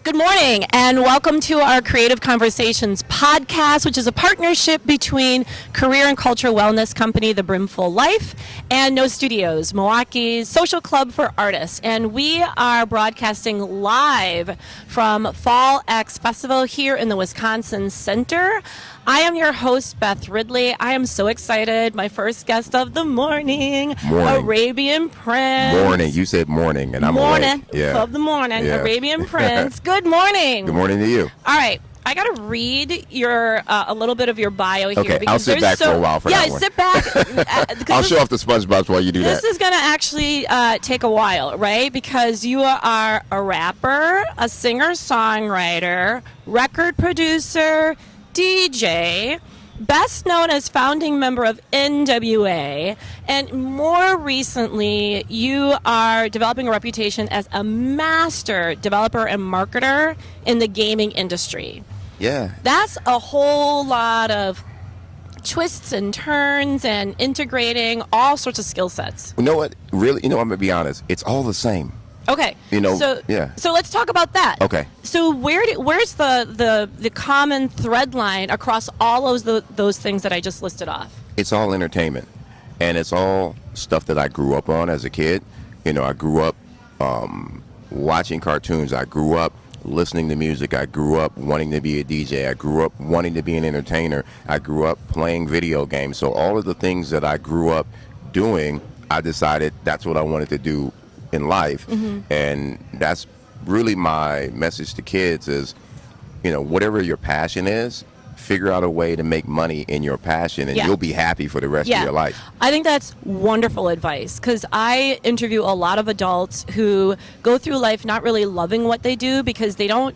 Good morning, and welcome to our Creative Conversations podcast, which is a partnership between career and cultural wellness company, the Brimful Life, and No Studios, Milwaukee's social club for artists. And we are broadcasting live from Fall X Festival here in the Wisconsin Center. I am your host, Beth Ridley. I am so excited. My first guest of the morning. Arabian Prince. Morning. You said morning, and I'm awake. Yeah. Of the morning. Yeah. Arabian Prince. Good morning. Good morning to you. All right. I got to read your a little bit of your bio here. Okay, I'll sit back for a while for that one. Yeah, sit back. I'll show off the SpongeBob while you do that. This is going to actually take a while, right? Because you are a rapper, a singer-songwriter, record producer, DJ, best known as founding member of N.W.A, and more recently, you are developing a reputation as a master developer and marketer in the gaming industry. Yeah. That's a whole lot of twists and turns and integrating all sorts of skill sets. You know what? Really, I'm going to be honest. It's all the same. Okay. So let's talk about that. Okay. So where's the common thread line across all of those things that I just listed off? It's all entertainment, and it's all stuff that I grew up on as a kid. I grew up watching cartoons. I grew up listening to music. I grew up wanting to be a DJ. I grew up wanting to be an entertainer. I grew up playing video games. So all of the things that I grew up doing, I decided that's what I wanted to do in life. And that's really my message to kids is, whatever your passion is, figure out a way to make money in your passion, and you'll be happy for the rest of your life. I think that's wonderful advice, because I interview a lot of adults who go through life not really loving what they do because they don't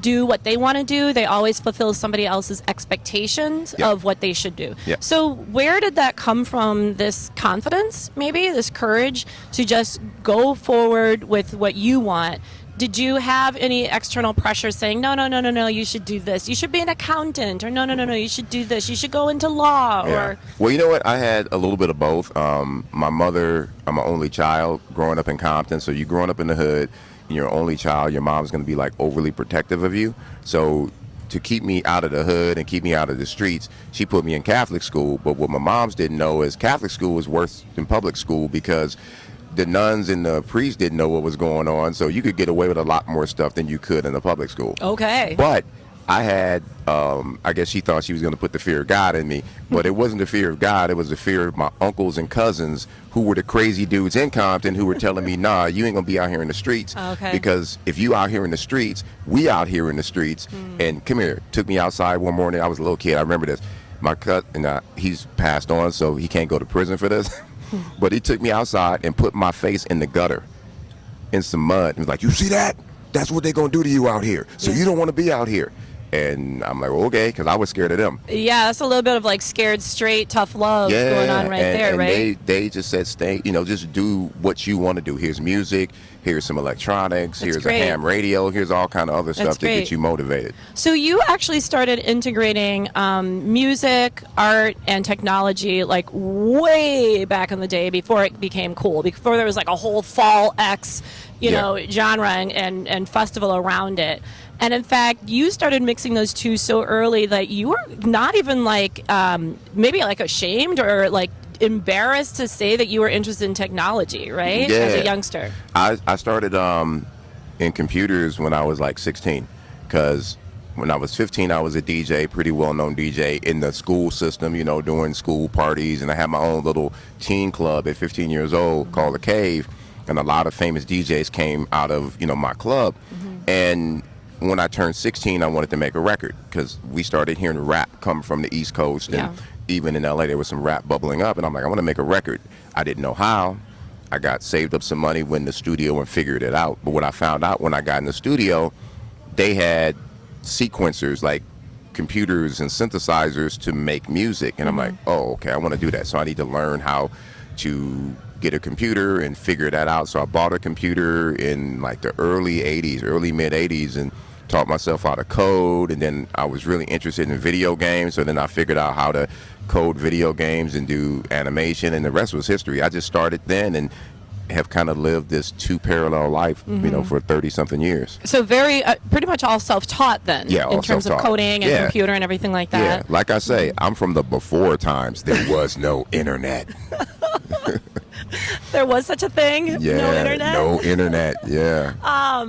do what they want to do. They always fulfill somebody else's expectations of what they should do. So where did that come from, this confidence, maybe, this courage to just go forward with what you want? Did you have any external pressure saying, no, you should do this, you should be an accountant, or no, you should do this, you should go into law? Or Well, you know what? I had a little bit of both. My mother, I'm an only child growing up in Compton, so you growing up in the hood, you're an only child, your mom's going to be like overly protective of you. So to keep me out of the hood and keep me out of the streets, she put me in Catholic school. But what my moms didn't know is Catholic school was worse than public school, because the nuns and the priests didn't know what was going on. So you could get away with a lot more stuff than you could in the public school. Okay. But I had, I guess she thought she was going to put the fear of God in me, but it wasn't the fear of God. It was the fear of my uncles and cousins who were the crazy dudes in Compton who were telling me, nah, you ain't going to be out here in the streets. Because if you out here in the streets, we out here in the streets. And come here, took me outside one morning. I was a little kid. I remember this. My cousin, he's passed on, so he can't go to prison for this. But he took me outside and put my face in the gutter in some mud. He was like, you see that? That's what they're going to do to you out here. So you don't want to be out here. And I'm like, well, okay, because I was scared of them. Yeah, that's a little bit of like scared straight, tough love going on there, right? They just said, stay, just do what you want to do. Here's music, here's some electronics, here's a ham radio, here's all kind of other stuff to get you motivated. So you actually started integrating music, art, and technology like way back in the day before it became cool, before there was like a whole Fall X, genre and festival around it. And in fact, you started mixing those two so early that you were not even like maybe like ashamed or like embarrassed to say that you were interested in technology, right? Yeah. As a youngster. I started in computers when I was like 16, because when I was 15, I was a DJ, pretty well-known DJ in the school system, doing school parties. And I had my own little teen club at 15 years old called The Cave. And a lot of famous DJs came out of, my club. And when I turned 16, I wanted to make a record, because we started hearing rap come from the East Coast. And even in LA, there was some rap bubbling up. And I'm like, I want to make a record. I didn't know how. I got saved up some money, went in the studio and figured it out. But what I found out when I got in the studio, they had sequencers, like computers and synthesizers to make music. And I'm like, oh, okay, I want to do that. So I need to learn how to get a computer and figure that out. So I bought a computer in like the early mid 80s, and taught myself how to code. And then I was really interested in video games, so then I figured out how to code video games and do animation, and the rest was history. I just started then, and have kind of lived this two parallel life, for 30 something years. So very, pretty much all self-taught then, Yeah, in all terms of self-taught. coding and Yeah. computer and everything like Yeah, that. like I say, I'm from the before times. There was no internet. There was such a thing? Yeah, No internet? no internet. Yeah.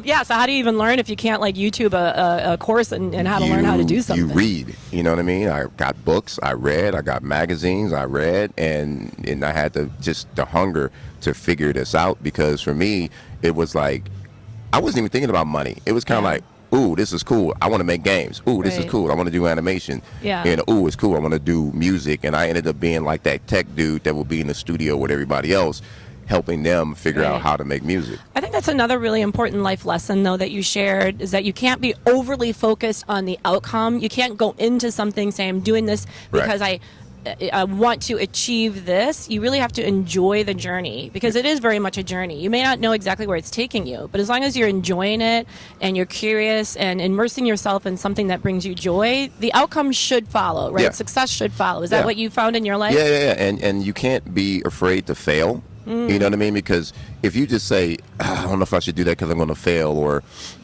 Yeah, so how do you even learn if you can't like YouTube a course and how to learn how to do something? You read, you know what I mean? I got books, I read, I got magazines, I read, and I had the hunger to figure this out, because for me, it was like, I wasn't even thinking about money. It was kind of like, ooh, this is cool. I want to make games. Ooh, this is Right. cool. I want to do animation. Yeah. And ooh, it's cool. I want to do music. And I ended up being like that tech dude that will be in the studio with everybody else, helping them figure Right. out how to make music. I think that's another really important life lesson, though, that you shared, is that you can't be overly focused on the outcome. You can't go into something saying, I'm doing this because I want to achieve this. You really have to enjoy the journey, because it is very much a journey. You may not know exactly where it's taking you, but as long as you're enjoying it and you're curious and immersing yourself in something that brings you joy, the outcome should follow, right? Yeah. Success should follow. Is that what you found in your life? Yeah. And you can't be afraid to fail. You know what I mean? Because if you just say, I don't know if I should do that because I'm going to fail, or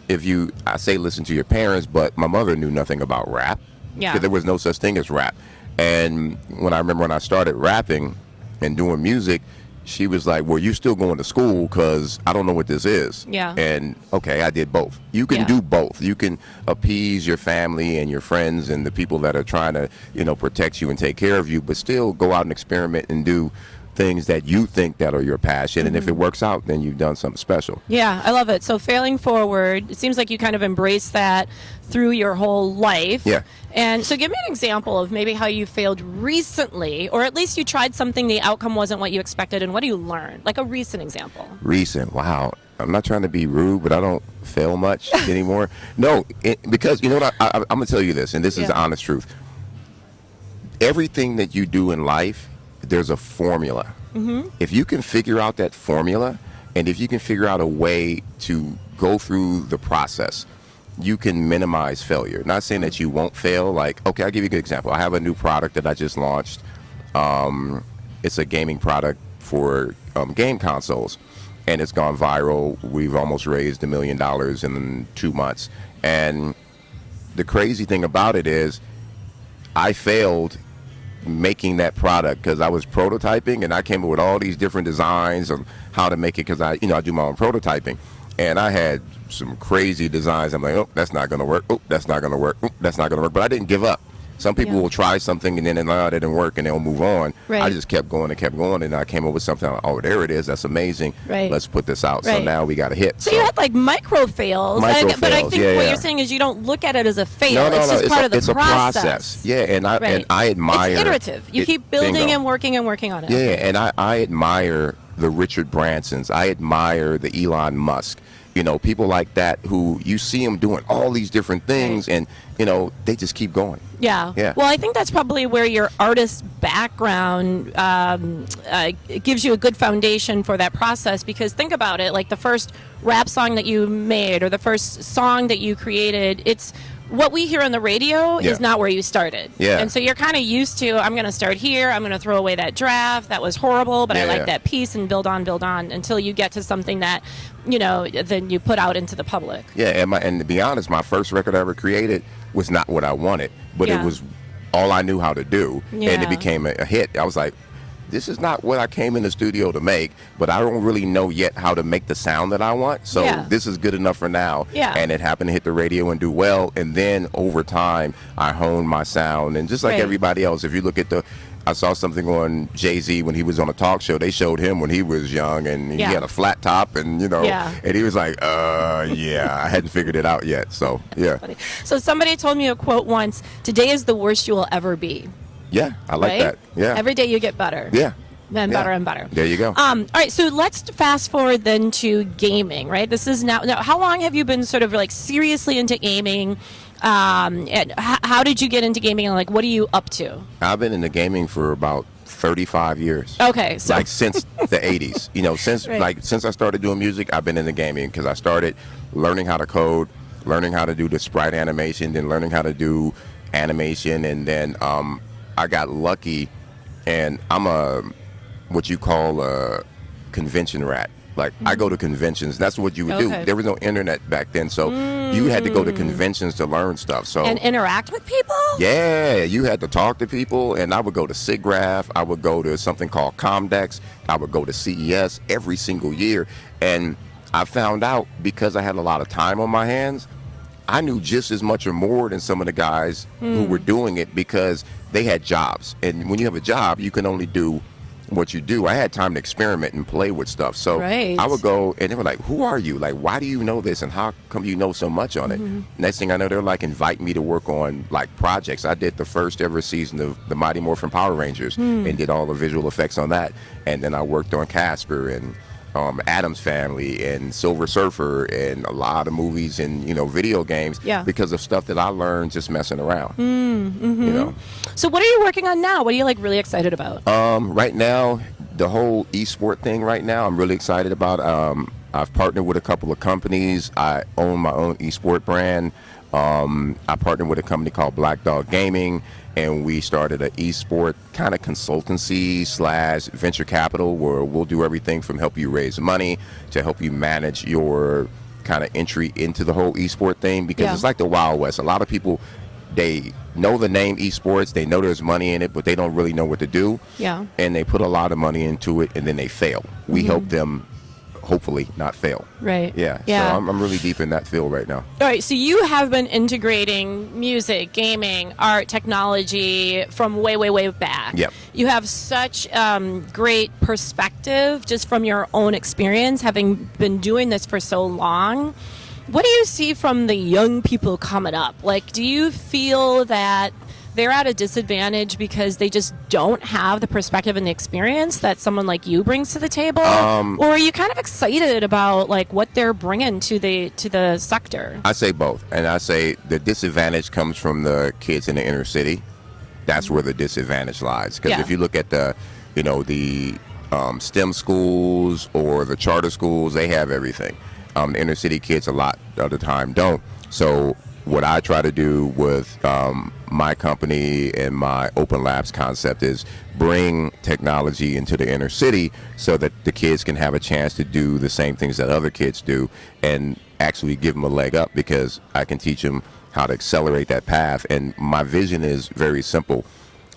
I say listen to your parents, but my mother knew nothing about rap. Yeah. Because there was no such thing as rap. And when I started rapping and doing music, she was like, well, you still going to school, because I don't know what this is. Yeah. And okay, I did both. You can do both. You can appease your family and your friends and the people that are trying to, protect you and take care of you, but still go out and experiment and do things that you think that are your passion. And if it works out, then you've done something special. Yeah, I love it. So failing forward, it seems like you kind of embrace that through your whole life. Yeah. And so give me an example of maybe how you failed recently, or at least you tried something, the outcome wasn't what you expected, and what do you learn? Like a recent example. Recent, wow. I'm not trying to be rude, but I don't fail much anymore. No, because you know what? I'm going to tell you this, and this is the honest truth. Everything that you do in life, there's a formula. If you can figure out that formula, and if you can figure out a way to go through the process, you can minimize failure. Not saying that you won't fail. Like, okay, I'll give you a good example. I have a new product that I just launched. It's a gaming product for game consoles, and it's gone viral. We've almost raised $1 million in 2 months. And the crazy thing about it is, I failed making that product because I was prototyping, and I came up with all these different designs of how to make it, because I do my own prototyping, and I had some crazy designs. I'm like, oh, that's not going to work. Oh, that's not going to work. Oh, that's not going to work. But I didn't give up. Some people will try something and then it didn't work and they'll move on. Right. I just kept going, and I came up with something. Oh, there it is. That's amazing. Right. Let's put this out. So Right. now we got a hit. So you had like micro fails. Micro But I fails, think yeah, what yeah. you're saying is you don't look at it as a fail. No, it's just part of the it's process. a process. Yeah, and Right. I admire. It's iterative. You keep building bingo. and working on it. Yeah, and I admire the Richard Bransons. I admire the Elon Musk. People like that who you see them doing all these different things, and they just keep going. Yeah. Yeah. Well, I think that's probably where your artist background gives you a good foundation for that process, because think about it, like the first rap song that you made or the first song that you created, it's what we hear on the radio is not where you started. Yeah. And so you're kind of used to, I'm going to start here, I'm going to throw away that draft, that was horrible, but I like that piece, and build on until you get to something that, then you put out into the public. Yeah, and to be honest, my first record I ever created was not what I wanted, but it was all I knew how to do, and Yeah. it became a hit. I was like, this is not what I came in the studio to make, but I don't really know yet how to make the sound that I want, so this is good enough for now. Yeah. And it happened to hit the radio and do well, and then over time, I honed my sound, and just like Right. everybody else, if you look at I saw something on Jay-Z when he was on a talk show. They showed him when he was young, and he had a flat top, and and he was like, I hadn't figured it out yet. So yeah, So somebody told me a quote once, today is the worst you will ever be. yeah, I like Right? that. Yeah, Every day you get better. yeah, And better and better. There you go. All right, so let's fast forward then to gaming, right? This is now, how long have you been sort of like seriously into gaming? And how did you get into gaming, and like what are you up to? I've been into gaming for about 35 years. Okay, so Like since the 80s. Since I started doing music, I've been into gaming, because I started learning how to code, learning how to do the sprite animation, then learning how to do animation, and then I got lucky, and I'm what you call a convention rat. Like I go to conventions. That's what you would do. There was no internet back then, so you had to go to conventions to learn stuff. So and interact with people. Yeah, you had to talk to people, and I would go to SIGGRAPH. I would go to something called Comdex. I would go to CES every single year, and I found out because I had a lot of time on my hands, I knew just as much or more than some of the guys who were doing it because they had jobs. And when you have a job, you can only do what you do. I had time to experiment and play with stuff. So I would go, and they were like, who are you? Like, why do you know this? And how come you know so much on it? Next thing I know, they're like inviting me to work on like projects. I did the first ever season of the Mighty Morphin Power Rangers and did all the visual effects on that. And then I worked on Casper and Addams Family and Silver Surfer and a lot of movies and video games because of stuff that I learned just messing around. So what are you working on now? What are you like really excited about? Right now, the whole esport thing right now, I'm really excited about. I've partnered with a couple of companies. I own my own esport brand. I partnered with a company called Black Dog Gaming, and we started an esport kind of consultancy / venture capital where we'll do everything from help you raise money to help you manage your kind of entry into the whole esport thing, because it's like the Wild West. A lot of people, they know the name esports, they know there's money in it, but they don't really know what to do. And they put a lot of money into it and then they fail. We help them hopefully not fail. So I'm really deep in that field right now. All right, so you have been integrating music, gaming, art, technology from way back. You have such great perspective just from your own experience, having been doing this for so long. What do you see from the young people coming up? Like, do you feel that they're at a disadvantage because they just don't have the perspective and the experience that someone like you brings to the table? Or are you kind of excited about like what they're bringing to the sector? I say both. And I say the disadvantage comes from the kids in the inner city. That's where the disadvantage lies. Because if you look at the STEM schools or the charter schools, they have everything. The inner city kids a lot of the time don't. So what I try to do with my company and my Open Labs concept is bring technology into the inner city so that the kids can have a chance to do the same things that other kids do and actually give them a leg up, because I can teach them how to accelerate that path. And my vision is very simple.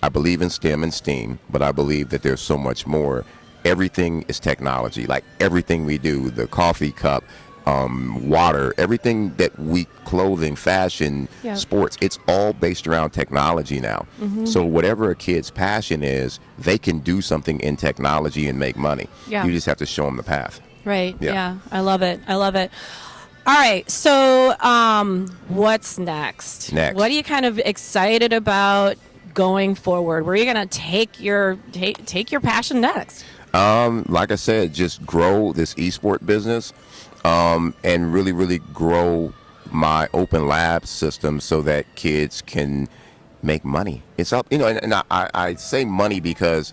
I believe in STEM and STEAM, but I believe that there's so much more. Everything is technology. Like everything we do, the coffee cup, water, everything that we, clothing, fashion, sports, it's all based around technology now. So whatever a kid's passion is, they can do something in technology and make money. You just have to show them the path. I love it. All right, so what's next? What are you kind of excited about going forward? Where are you going to take your passion next? Like I said, just grow this esport business. And really grow my Open Lab system so that kids can make money. It's up, and I say money because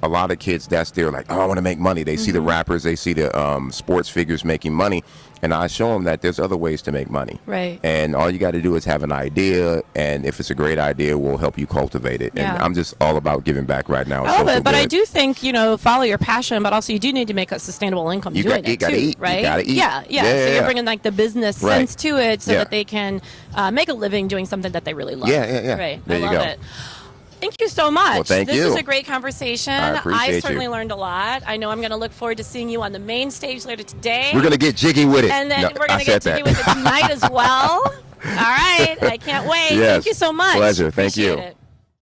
a lot of kids, that's their like, oh, I want to make money. They see the rappers, they see the sports figures making money. And I show them that there's other ways to make money. And all you got to do is have an idea, and if it's a great idea, we'll help you cultivate it. And I'm just all about giving back right now. I love it, but I do think, follow your passion, but also you do need to make a sustainable income doing it too, eat, right? You got to eat. So you're bringing like the business sense to it so that they can make a living doing something that they really love. Right. I love it. Thank you so much. Well, thank you. This was a great conversation. I certainly learned a lot. I know I'm going to look forward to seeing you on the main stage later today. We're going to get jiggy with it. And then we're going to get jiggy with it tonight as well. All right. I can't wait. Thank you so much. Pleasure. Thank you. Appreciate it.